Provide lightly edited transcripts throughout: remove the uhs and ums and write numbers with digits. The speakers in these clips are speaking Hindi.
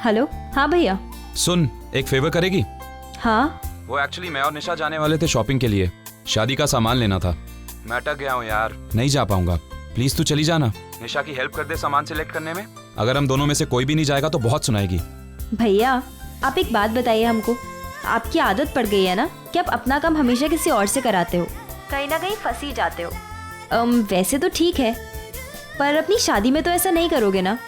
हेलो। हाँ भैया। सुन, एक फेवर करेगी? हाँ। वो एक्चुअली मैं और निशा जाने वाले थे शॉपिंग के लिए, शादी का सामान लेना था। मैं अटक गया हूँ यार, नहीं जा पाऊंगा। प्लीज तू चली जाना, निशा की हेल्प कर दे सामान सिलेक्ट करने में। अगर हम दोनों में से कोई भी नहीं जाएगा तो बहुत सुनाएगी। भैया आप एक बात बताइए हमको, आपकी आदत पड़ गई है ना कि आप अपना काम हमेशा किसी और से कराते हो, कहीं ना कहीं फंस ही जाते हो। वैसे तो ठीक है, पर अपनी शादी में तो ऐसा नहीं करोगे ना?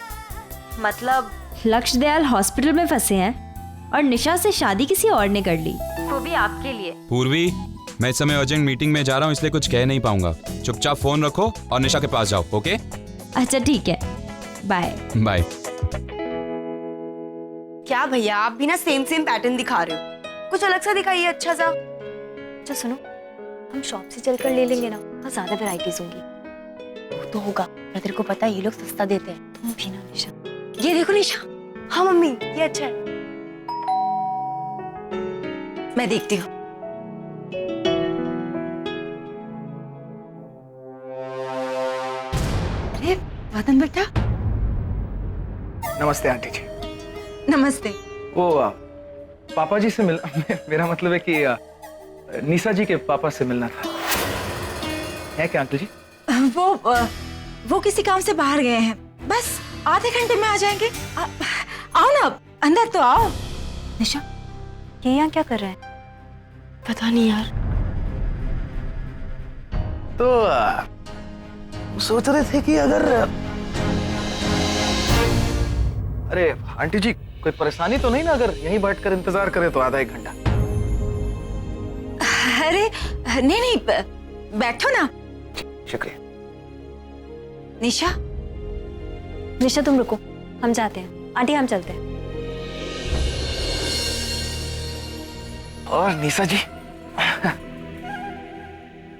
मतलब लक्ष्य दयाल हॉस्पिटल में फंसे हैं और निशा से शादी किसी और ने कर ली, वो भी आपके लिए। पूर्वी, मैं इस समय अर्जेंट मीटिंग में जा रहा हूँ, इसलिए कुछ कह नहीं पाऊंगा। चुपचाप फोन रखो और निशा के पास जाओ। ओके? अच्छा ठीक है, बाय। बाय। क्या भैया, आप भी ना सेम पैटर्न दिखा रहे हो, कुछ अलग सा दिखाइए, अच्छा सा। अच्छा सुनो, हम शॉप से चलकर ले लेंगे ना, वहाँ ज्यादा वैरायटीज होंगी। वो तो होगा, पर तेरे को पता है ये लोग सस्ता देते हैं। तुम भी ना निशा, ये देखो निशा। हाँ मम्मी, ये अच्छा है, मैं देखती हूँ। अरे वतन बेटा। नमस्ते आंटी जी। नमस्ते। वो पापा जी से मिल मेरा मतलब है कि निशा जी के पापा से मिलना था। है क्या अंकल जी? वो किसी काम से बाहर गए हैं, बस आधे घंटे में आ जाएंगे। आओ ना, अंदर तो आओ। निशा, ये यहाँ क्या कर रहा है? पता नहीं यार। तो सोच रहे थे कि अगर अरे आंटी जी, कोई परेशानी तो नहीं ना अगर यहीं बैठकर इंतजार करें तो आधा एक घंटा? अरे नहीं, बैठो ना। शुक्रिया। निशा तुम रुको, हम जाते हैं। आंटी हम चलते हैं। और निशा जी,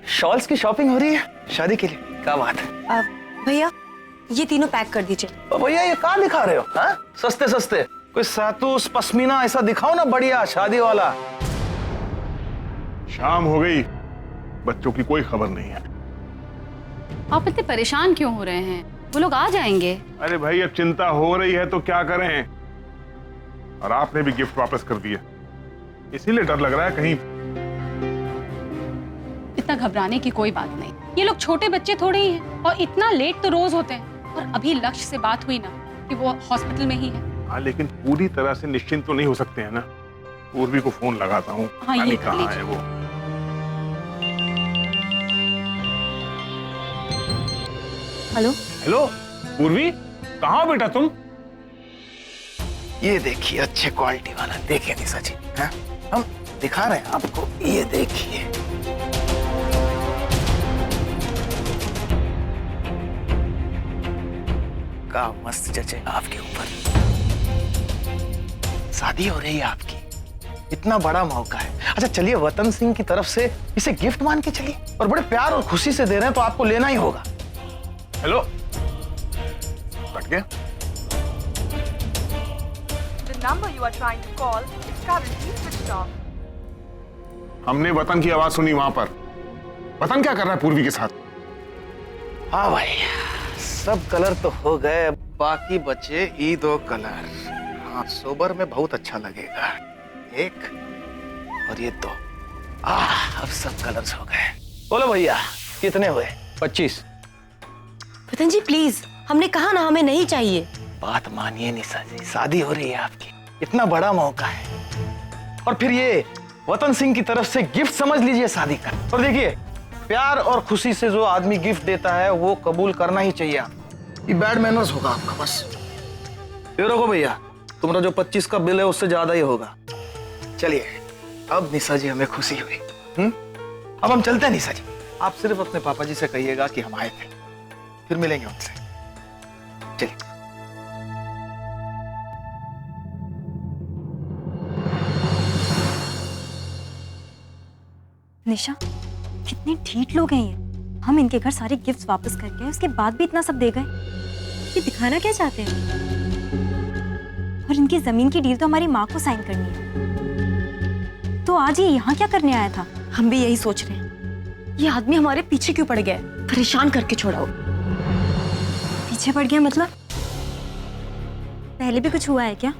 शॉल्स की शॉपिंग हो रही है शादी के लिए, क्या बात है। भैया ये तीनों पैक कर दीजिए। भैया ये कहाँ दिखा रहे हो? हाँ? सस्ते सस्ते कोई सातूस पश्मीना ऐसा दिखाओ ना, बढ़िया शादी वाला। शाम हो गई, बच्चों की कोई खबर नहीं है। आप इतने परेशान क्यों हो रहे हैं? वो लोग आ जाएंगे। अरे भाई, अब चिंता हो रही है तो क्या करें। और आपने भी गिफ्ट वापस कर दिए, इसीलिए डर लग रहा है कहीं। इतना घबराने की कोई बात नहीं, ये लोग छोटे बच्चे थोड़े ही हैं और इतना लेट तो रोज होते हैं। और अभी लक्ष्य से बात हुई ना कि वो हॉस्पिटल में ही है। हाँ, लेकिन पूरी तरह से निश्चिंत तो नहीं हो सकते हैं ना। पूर्वी को फोन लगाता हूँ। हाँ, ये कहाँ है वो। हेलो। हेलो पूर्वी, कहाँ हो बेटा तुम? ये देखिए अच्छे क्वालिटी वाला, देखिए निशा जी, हैं? हम दिखा रहे हैं आपको, ये देखिए। का मस्त जचे आपके ऊपर। शादी हो रही है आपकी, इतना बड़ा मौका है। अच्छा चलिए, वतन सिंह की तरफ से इसे गिफ्ट मान के चलिए, और बड़े प्यार और खुशी से दे रहे हैं तो आपको लेना ही होगा। हेलो, कट गया। The number you are trying to call is currently switched off. हमने वतन की आवाज सुनी वहां पर। वतन क्या कर रहा है पूर्वी के साथ? हाँ भाई, सब कलर तो हो गए, बाकी बचे ये 2 कलर। हाँ, सोबर में बहुत अच्छा लगेगा। 1 और ये 2। अब सब कलर्स हो गए। बोलो भैया, कितने हुए? 25। वतन जी प्लीज, हमने कहा ना हमें नहीं चाहिए। बात मानिए निशा जी, शादी हो रही है आपकी, इतना बड़ा मौका है। और फिर ये वतन सिंह की तरफ से गिफ्ट समझ लीजिए शादी का। और देखिए, प्यार और खुशी से जो आदमी गिफ्ट देता है वो कबूल करना ही चाहिए। ये बैड मैनर्स होगा आपका बस। ये रखो भैया, तुम्हारा जो 25 का बिल है उससे ज्यादा ही होगा। चलिए, अब निशा जी हमें खुशी हुई। अब हम चलते हैं निशा जी। आप सिर्फ अपने पापा जी से कहिएगा कि हम आए थे, फिर मिलेंगे उनसे। चलिए। निशा, कितने ढीठ लोग हैं ये। हम इनके घर सारे गिफ्ट्स वापस करके आए, उसके बाद भी इतना सब दे गए। ये दिखाना क्या चाहते हैं? और इनकी जमीन की डील तो हमारी माँ को साइन करनी है, तो आज ये यहाँ क्या करने आया था? हम भी यही सोच रहे हैं, ये आदमी हमारे पीछे क्यों पड़ गया है? परेशान करके छोड़ा। पीछे पड़ गया मतलब? पहले भी कुछ हुआ है क्या?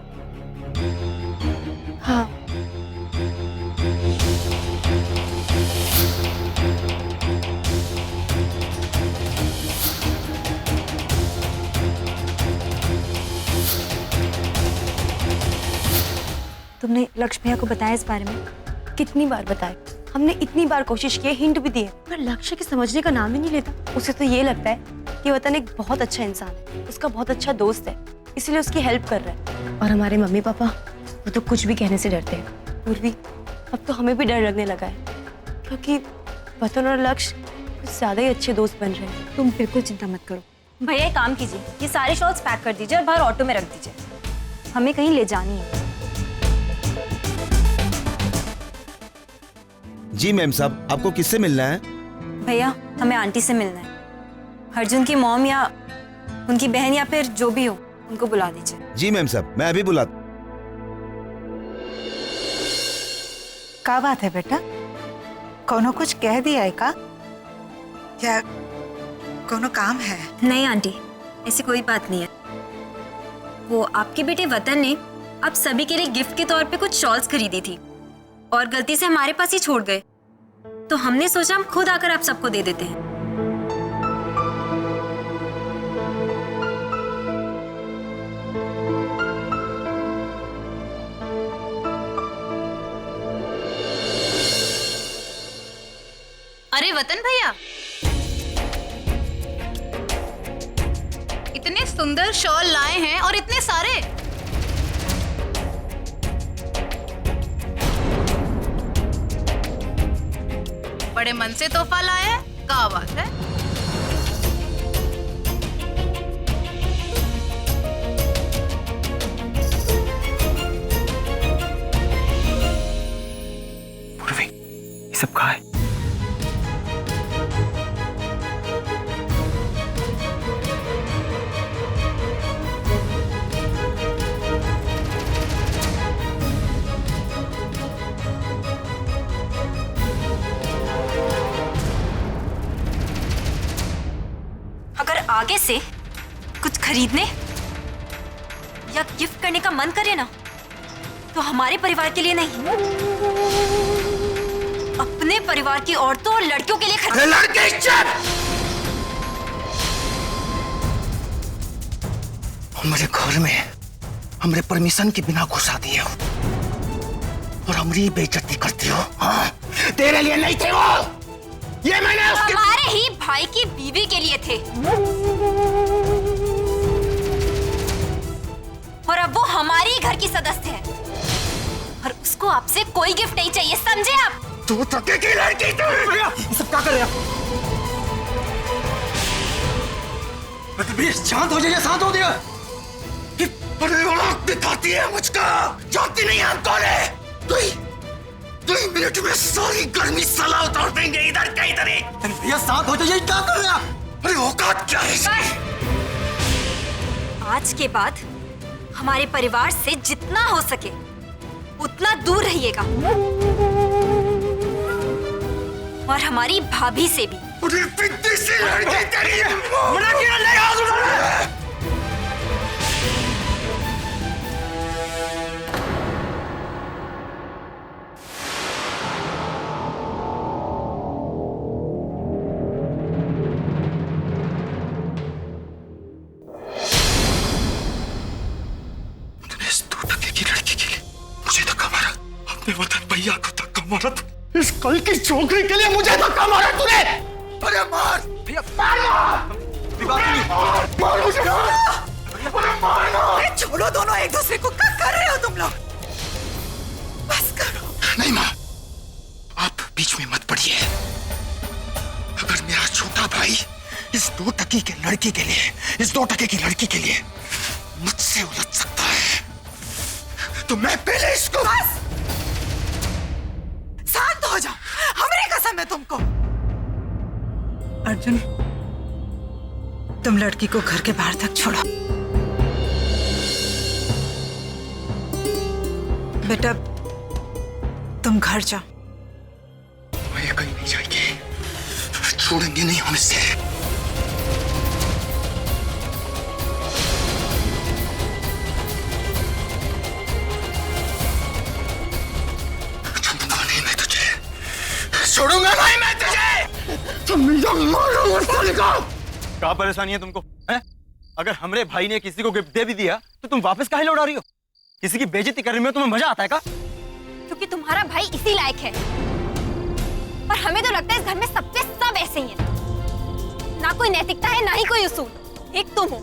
लक्ष्य भैया को बताया इस बारे में? कितनी बार बताया, हमने इतनी बार कोशिश की, हिंट भी दिए, पर लक्ष्य के समझने का नाम ही नहीं लेता। उसे तो ये लगता है कि वतन एक बहुत अच्छा इंसान है, उसका बहुत अच्छा दोस्त है, इसलिए उसकी हेल्प कर रहा है। और हमारे मम्मी पापा वो तो कुछ भी कहने से डरते हैं। पूर्वी, अब तो हमें भी डर लगने लगा है, क्योंकि वतन और लक्ष्य कुछ ज्यादा ही अच्छे दोस्त बन रहे हैं। तुम बिल्कुल चिंता मत करो। भैया एक काम कीजिए, ये सारे शॉट्स पैक कर दीजिए और बाहर ऑटो में रख दीजिए, हमें कहीं ले जानी है। जी मैम साहब, आपको किससे मिलना है? भैया हमें आंटी से मिलना है। अर्जुन की मॉम या उनकी बहन या फिर जो भी हो, उनको बुला दीजिए। जी मैम साहब, मैं अभी बुला। का बात है बेटा? कोनो कुछ कह दिया है का? या कोनो काम है? नहीं आंटी, ऐसी कोई बात नहीं है। वो आपके बेटे वतन ने आप सभी के लिए गिफ्ट के तौर पे कुछ शॉल्स खरीदी थी और गलती से हमारे पास ही छोड़ गए, तो हमने सोचा हम खुद आकर आप सबको दे देते हैं। अरे वतन भैया, इतने सुंदर शॉल लाए हैं और इतने सारे। बड़े मन से तोहफा लाए हैं, क्या बात है? पूर्वी, ये सब कहाँ है? अगर आगे से कुछ खरीदने या गिफ्ट करने का मन करे ना, तो हमारे परिवार के लिए नहीं, अपने परिवार की औरतों और लड़कियों के लिए हमारे घर में हमरे परमिशन के बिना घुसा दिए हो और हमारी बेइज्जती करती हो। हाँ? तेरे लिए नहीं थे वो, ये मैंने उसके... हमारे ही भाई की बीवी के लिए थे, और अब वो हमारे ही घर की सदस्य है और उसको आपसे कोई गिफ्ट नहीं चाहिए, समझे आप? तू तके की लड़की तू। ये सब क्या कर रहे हो? शांत हो जाइए, शांत हो जाइए। बड़े औलाद दिखाती है मुझको, जानती नहीं हम कौन है। दो मिनट में सारी गर्मी सला उतार देंगे इधर का इधर ही। भैया शांत हो जाइए, क्या कर रहे हैं? अरे औकात क्या है इसकी? आज के बाद हमारे परिवार से जितना हो सके उतना दूर रहिएगा, और हमारी भाभी से भी। अरे पिद्दी सी लड़की तेरी है। मना किया नहीं, हाथ उठा। वतन भैया को धक्का मारा तू, इस कल की छोकरी के लिए मुझे धक्का मारा तूने। अरे मार भैया, मार मुझे, मार। छोड़ो दोनों एक दूसरे को, क्या कर रहे हो तुम लोग? बस करो। नहीं माँ, आप बीच में मत पड़िए। अगर मेरा छोटा भाई इस 2 टके के लड़की के लिए, इस 2 टके की लड़की के लिए मुझसे उलझ सकता है, तो मैं पहले इसको... बस शांत हो जाओ, हमारी कसम है तुमको। अर्जुन, तुम लड़की को घर के बाहर तक छोड़ो। बेटा तुम घर जाओ। मैं कहीं नहीं जाएगी, छोड़ेंगे नहीं हम इसे। छोड़ूंगा नहीं मैं तुझे, छोड़ूंगा नहीं मैं तुझे। तुम मारो। क्या परेशानी है तुमको है? अगर हमरे भाई ने किसी को गिफ्ट दे भी दिया तो तुम वापस काहे लौटा रही हो? किसी की बेइज्जती करने में तुम्हें मजा आता है का? क्योंकि तुम्हारा भाई इसी लायक है। पर हमें तो लगता है इस घर में सबके सब ऐसे ही हैं। ना कोई नैतिकता है, ना ही कोई उसूल। एक तुम हो,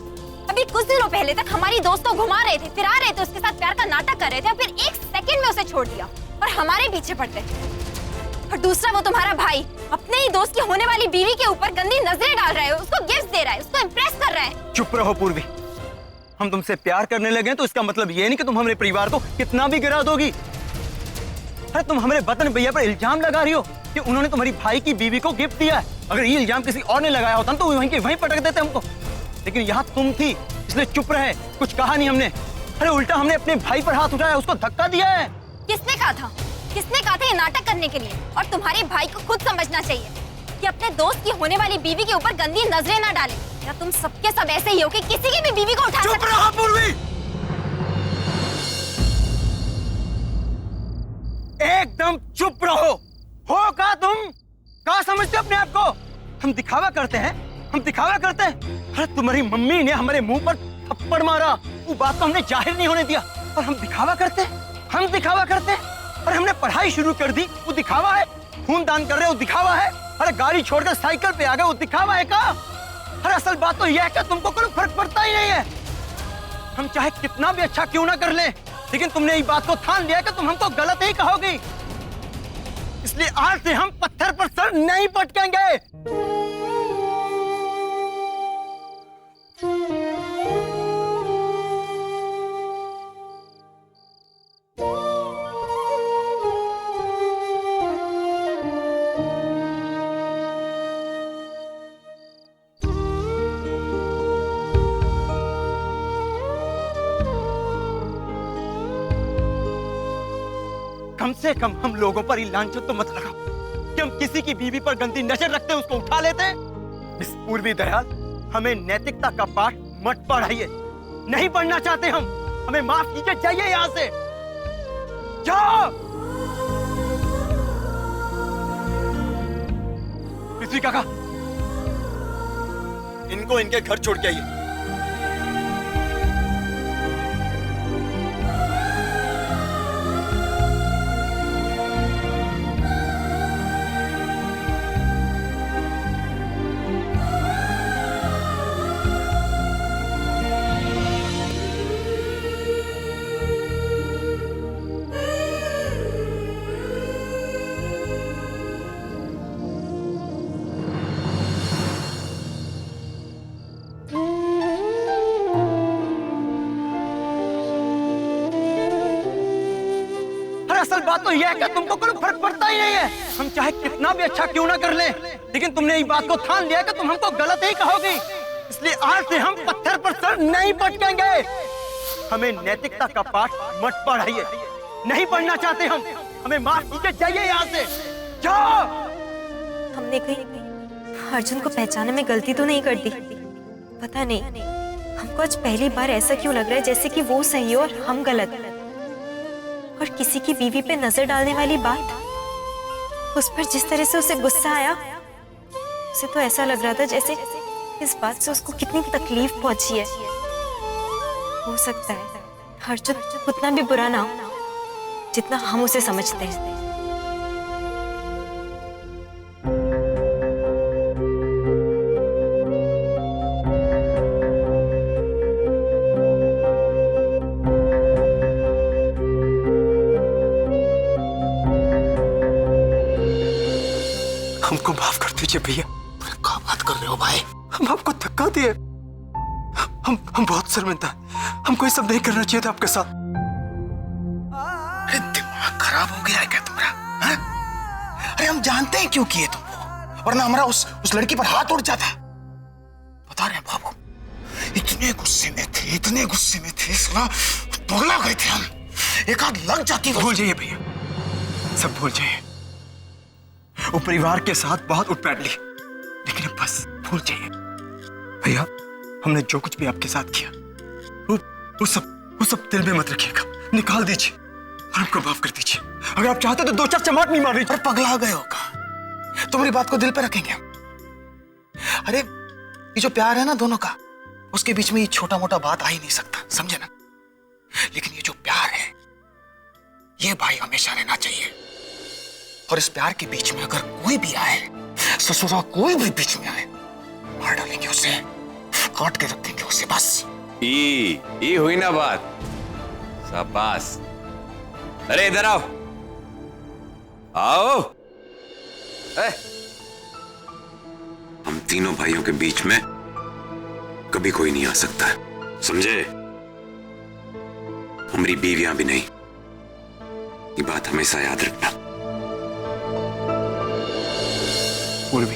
अभी कुछ दिनों पहले तक हमारी दोस्त को घुमा रहे थे, फिरा रहे थे, उसके साथ प्यार का नाटक कर रहे थे, और फिर एक सेकंड में उसे छोड़ दिया और हमारे पीछे पड़ते। और दूसरा वो तुम्हारा भाई अपने ही दोस्त की होने वाली बीवी के ऊपर गंदी नजरें डाल रहा है, उसको गिफ्ट दे रहा है, उसको इम्प्रेस कर रहा है। चुप रहो पूर्वी। हम तुमसे प्यार करने लगे तो इसका मतलब ये नहीं कि तुम हमारे परिवार को कितना भी गिरा दोगी। अरे तुम हमारे वतन भैया पर इल्जाम लगा रही हो कि उन्होंने तुम्हारी भाई की बीवी को गिफ्ट दिया है। अगर ये इल्जाम किसी और ने लगाया होता तो वहीं के वहीं पटक देते हमको। लेकिन यहाँ तुम थी, इसलिए चुप रहे, कुछ कहा नहीं हमने। अरे उल्टा हमने अपने भाई पर हाथ उठाया, उसको धक्का दिया है। किसने कहा था? किसने कहा था ये नाटक करने के लिए? और तुम्हारे भाई को खुद समझना चाहिए कि अपने दोस्त की होने वाली बीवी के ऊपर गंदी नजरें ना डालें, या तुम सबके सब ऐसे ही हो कि किसी की भी बीवी को उठा। चुप रहो पूर्वी। एकदम चुप रहो। हो का तुम क्या समझते हो अपने आप को? हम दिखावा करते हैं, हम दिखावा करते हैं। अरे तुम्हारी मम्मी ने हमारे मुंह पर थप्पड़ मारा, वो बात को हमने जाहिर नहीं होने दिया, और हम दिखावा करते हैं, हम दिखावा करते हैं। और हमने पढ़ाई शुरू कर दी, वो दिखावा है। खून दान कर रहे हो, वो दिखावा है। अरे गाड़ी छोड़कर साइकिल पे आ गए, वो दिखावा है का? अरे असल बात तो यह है कि तुमको कोई फर्क पड़ता ही नहीं है। हम चाहे कितना भी अच्छा क्यों ना कर ले, लेकिन तुमने ये बात को ठान लिया कि तुम हमको गलत ही कहोगी। इसलिए आज से हम पत्थर पर सर नहीं पटकेंगे। कम से कम हम लोगों पर ये लांछन तो मत लगाओ कि हम किसी की बीवी पर गंदी नजर रखते हैं, उसको उठा लेते हैं। इस पूर्वी दयाल, हमें नैतिकता का पाठ मत पढ़ाइए। नहीं पढ़ना चाहते हम, हमें माफ कीजिए, जाइए यहां से, जाओ। पृथ्वी काका, इनको इनके घर छोड़ के आइए। असल बात तो यह है कि तुमको कोई फर्क पड़ता ही नहीं है। हम चाहे कितना भी अच्छा क्यों ना कर ले, लेकिन तुमने ये बात को ठान लिया कि तुम हमको गलत ही कहोगी। इसलिए आज से हम पत्थर पर सर नहीं पटकेंगे। हमें नैतिकता का पाठ मत पढ़ाइए। नहीं पढ़ना चाहते हम, हमें माफ कीजिए, जाइए यहाँ से, जाओ। हमने कहीं अर्जुन को पहचानने में गलती तो नहीं कर दी? पता नहीं, हमको आज पहली बार ऐसा क्यों लग रहा है जैसे कि वो सही हो और हम गलत। और किसी की बीवी पे नजर डालने वाली बात, उस पर जिस तरह से उसे गुस्सा आया, उसे तो ऐसा लग रहा था जैसे इस बात से उसको कितनी तकलीफ पहुंची है। हो सकता है अर्जुन उतना भी बुरा ना हो जितना हम उसे समझते हैं। हमको माफ कर दीजिए भैया। क्या बात कर रहे हो भाई? हम आपको धक्का दिए, हम बहुत शर्मिंदा हैं। हमको ये सब नहीं करना चाहिए था आपके साथ। अरे दिमाग खराब हो गया है क्या तुम्हारा? अरे हम जानते हैं क्यों किए तुमको, वरना हमारा उस लड़की पर हाथ उठ जाता। बता रहे हैं बाबू, इतने गुस्से में थे, इतने गुस्से में थे, साला पगला गए थे हम। एक आध लग जाती। भूल जाइए भैया, सब भूल जाइए। वो परिवार के साथ बहुत उठ बैठ ली, लेकिन अब बस भूल जाइए भैया। हमने जो कुछ भी आपके साथ किया, वो सब दिल में मत रखिएगा, निकाल दीजिए और हमको माफ कर दीजिए। अगर आप चाहते तो दो चार चमाट नहीं मार रही। अरे पगला गए हो का? तुम्हारी बात को दिल पे रखेंगे हम? अरे ये जो प्यार है ना दोनों का, उसके बीच में ये छोटा मोटा बात आ ही नहीं सकता, समझे ना? लेकिन ये जो प्यार है, ये भाई हमेशा रहना चाहिए। और इस प्यार के बीच में अगर कोई भी आए, ससुरा कोई भी बीच में आए, मार डालेंगे उसे, काट के रखेंगे उसे बस। ई हुई ना बात। शाबाश। अरे इधर आओ, आओ। हम तीनों भाइयों के बीच में कभी कोई नहीं आ सकता, समझे? हमारी बीवियां भी नहीं। ये बात हमेशा याद रखना। उर्वी,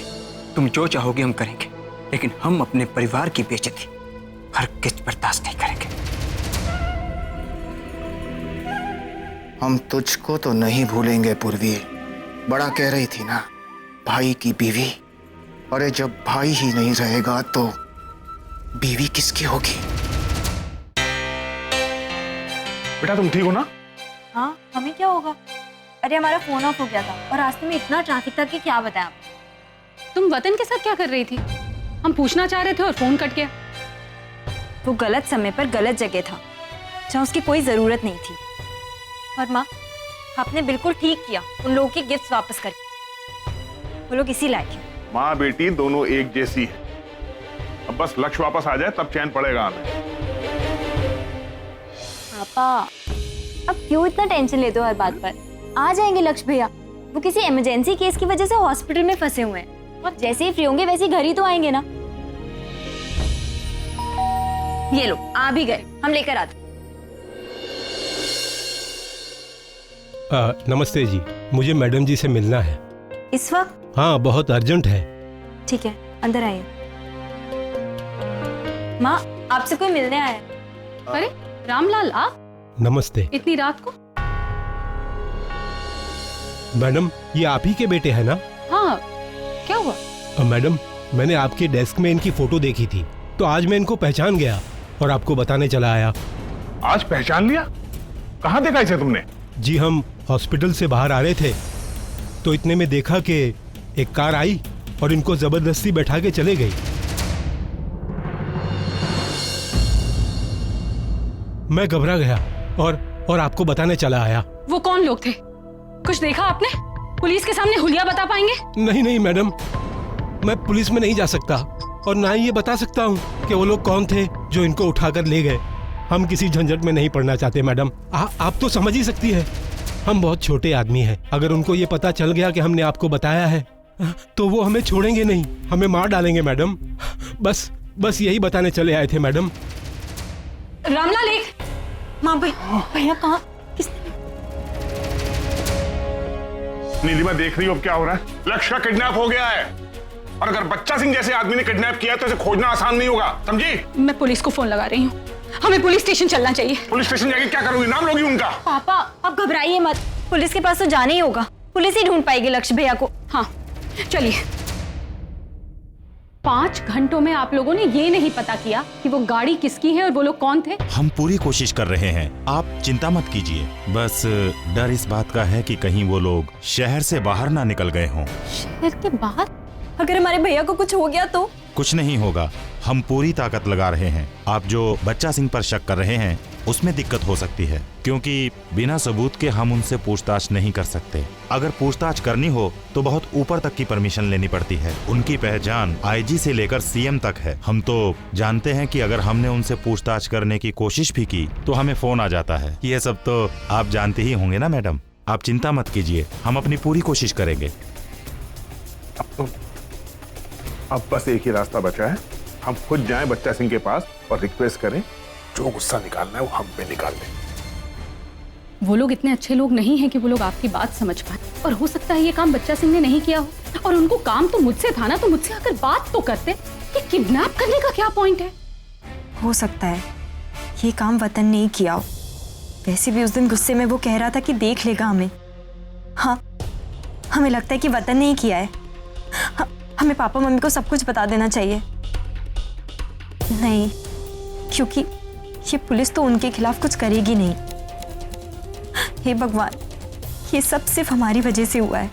तुम जो चाहोगे हम करेंगे, लेकिन हम अपने परिवार की बेइज्जती हर किस्त बर्दाश्त नहीं करेंगे। हम तुझको तो नहीं भूलेंगे पूर्वी। बड़ा कह रही थी ना, भाई की बीवी। अरे जब भाई ही नहीं रहेगा तो बीवी किसकी होगी? बेटा तुम ठीक हो ना? हाँ, हमें क्या होगा? अरे हमारा फोन ऑफ हो गया था और रास्ते में इतना ट्रैफिक था कि क्या बताएं आपको। तुम वतन के साथ क्या कर रही थी? हम पूछना चाह रहे थे और फोन कट गया। वो गलत समय पर गलत जगह था, जहाँ उसकी कोई जरूरत नहीं थी। और माँ, आपने बिल्कुल ठीक किया उन लोगों के गिफ्ट्स वापस करके। वो लोग इसी लायक हैं। माँ बेटी दोनों एक जैसी है। अब बस लक्ष्य वापस आ जाए तब चैन पड़ेगा हमें। पापा, अब क्यों इतना टेंशन लेते हो हर बात पर? आ जाएंगे लक्ष्य भैया। वो किसी इमरजेंसी केस की वजह से हॉस्पिटल में फंसे हुए हैं और जैसे ही फ्री होंगे वैसे ही घर ही तो आएंगे ना। ये लो, आ भी गए, हम लेकर आते। नमस्ते जी, मुझे मैडम जी से मिलना है। इस वक्त? हाँ, बहुत अर्जेंट है। ठीक है, अंदर आइए। माँ, आपसे कोई मिलने आया है। अरे रामलाल, आप? नमस्ते। इतनी रात को? मैडम, ये आप ही के बेटे हैं ना? हाँ, क्या हुआ? मैडम, मैंने आपके डेस्क में इनकी फोटो देखी थी, तो आज मैं इनको पहचान गया और आपको बताने चला आया। आज पहचान लिया? कहाँ देखा इसे तुमने? जी, हम हॉस्पिटल से बाहर आ रहे थे तो इतने में देखा कि एक कार आई और इनको जबरदस्ती बैठा के चले गई। मैं घबरा गया और आपको बताने चला आया। वो कौन लोग थे? कुछ देखा आपने? पुलिस के सामने हुलिया बता पाएंगे? नहीं मैडम, मैं पुलिस में नहीं जा सकता और ना ही ये बता सकता हूँ कि वो लोग कौन थे जो इनको उठाकर ले गए। हम किसी झंझट में नहीं पड़ना चाहते मैडम। आप तो समझ ही सकती है, हम बहुत छोटे आदमी हैं। अगर उनको ये पता चल गया कि हमने आपको बताया है तो वो हमें छोड़ेंगे नहीं, हमें मार डालेंगे मैडम। बस यही बताने चले आए थे मैडम। रामलाल, एक माँ, भैया कहाँ? किसने? नीलिमा, देख रही हो अब क्या हो रहा है? लक्ष्य का किडनैप हो गया है और अगर बच्चा सिंह जैसे आदमी ने किडनैप किया तो इसे खोजना आसान नहीं होगा, समझी? मैं पुलिस को फोन लगा रही हूँ। हमें पुलिस स्टेशन चलना चाहिए। पुलिस स्टेशन जाके क्या करोगी? नाम लोगी उनका? पापा, आप घबराइए मत, पुलिस के पास तो जाना ही होगा। पुलिस ही ढूंढ पाएगी लक्ष्य भैया को। हाँ, चलिए। 5 घंटों में आप लोगों ने ये नहीं पता किया कि वो गाड़ी किसकी है और वो लोग कौन थे? हम पूरी कोशिश कर रहे हैं, आप चिंता मत कीजिए। बस डर इस बात का है कि कहीं वो लोग शहर से बाहर ना निकल गए हों। शहर के बाहर? अगर हमारे भैया को कुछ हो गया तो? कुछ नहीं होगा, हम पूरी ताकत लगा रहे हैं। आप जो बच्चा सिंह पर शक कर रहे हैं उसमें दिक्कत हो सकती है, क्योंकि बिना सबूत के हम उनसे पूछताछ नहीं कर सकते। अगर पूछताछ करनी हो तो बहुत ऊपर तक की परमिशन लेनी पड़ती है। उनकी पहचान आईजी से लेकर सीएम तक है। हम तो जानते हैं कि अगर हमने उनसे पूछताछ करने की कोशिश भी की तो हमें फोन आ जाता है। ये सब तो आप जानते ही होंगे ना मैडम। आप चिंता मत कीजिए, हम अपनी पूरी कोशिश करेंगे। अब बस एक ही रास्ता बचा है, हम खुद जाएं बच्चा सिंह के पास और रिक्वेस्ट करें जो गुस्सा निकालना है वो हम पे निकाल दें। वो लोग इतने अच्छे लोग नहीं हैं कि वो लोग आपकी बात समझ पाए, और हो सकता है ये काम बच्चा सिंह ने नहीं किया हो। और उनको काम तो मुझसे था ना, तो मुझसे आकर बात तो करते। ये किडनैप करने का क्या पॉइंट है? हो सकता है ये काम वतन ने ही किया हो। वैसे भी उस दिन गुस्से में वो कह रहा था कि देख लेगा हमें। हाँ, हमें लगता है कि वतन ने ही किया है। हमें पापा मम्मी को सब कुछ बता देना चाहिए। नहीं, क्योंकि ये पुलिस तो उनके खिलाफ कुछ करेगी नहीं। हे भगवान, ये सब सिर्फ हमारी वजह से हुआ है।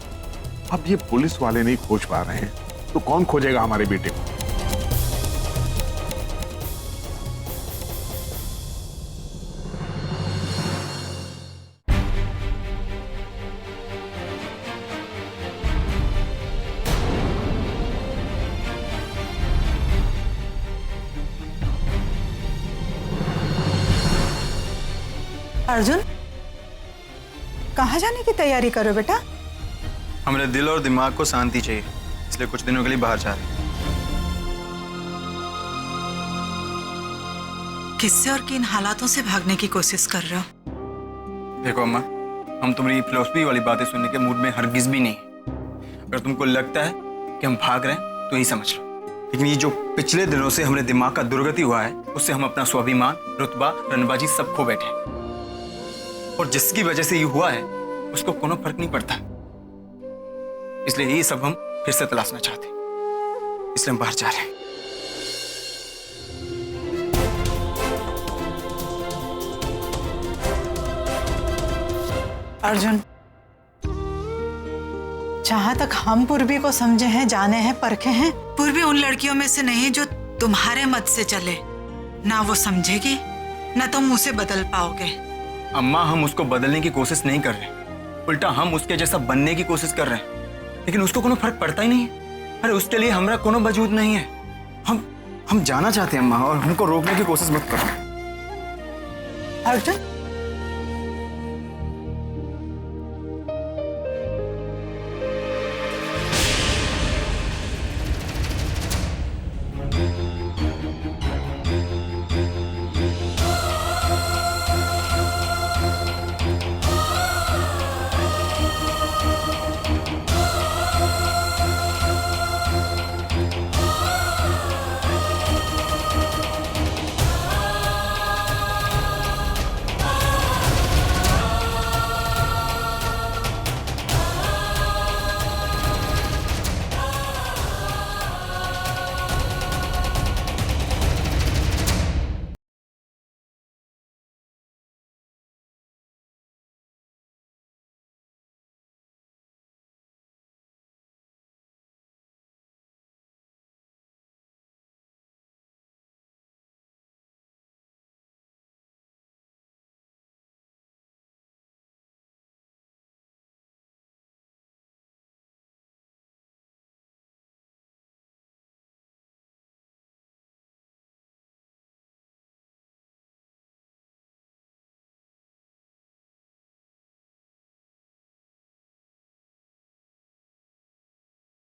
अब ये पुलिस वाले नहीं खोज पा रहे हैं तो कौन खोजेगा हमारे बेटे को? अर्जुन, कहाँ जाने की तैयारी करो बेटा? हमारे दिल और दिमाग को शांति चाहिए, इसलिए कुछ दिनों के लिए बाहर जा रहे हैं। किससे और किन हालातों से भागने की कोशिश कर रहे हो? देखो अम्मा, हम तुम्हारी फिलोसफी वाली बातें सुनने के मूड में हरगिज भी नहीं। अगर तुमको लगता है कि हम भाग रहे हैं तो यही समझ लो, लेकिन ये जो पिछले दिनों से हमारे दिमाग का दुर्गति हुआ है, उससे हम अपना स्वाभिमान, रुतबा, रनबाजी सब खो बैठे हैं। और जिसकी वजह से ये हुआ है उसको कोनो फर्क नहीं पड़ता, इसलिए ये सब हम फिर से तलाशना चाहते हैं, इसलिए हम बाहर जा रहे हैं। अर्जुन, जहां तक हम पूर्वी को समझे हैं, जाने हैं, परखे हैं, पूर्वी उन लड़कियों में से नहीं जो तुम्हारे मत से चले। ना वो समझेगी, ना तुम उसे बदल पाओगे। अम्मा, हम उसको बदलने की कोशिश नहीं कर रहे, उल्टा हम उसके जैसा बनने की कोशिश कर रहे हैं, लेकिन उसको कोनो फर्क पड़ता ही नहीं है। अरे उसके लिए हमारा कोनो वजूद नहीं है। हम जाना चाहते हैं अम्मा, और हमको रोकने की कोशिश मत करो। अर्जुन,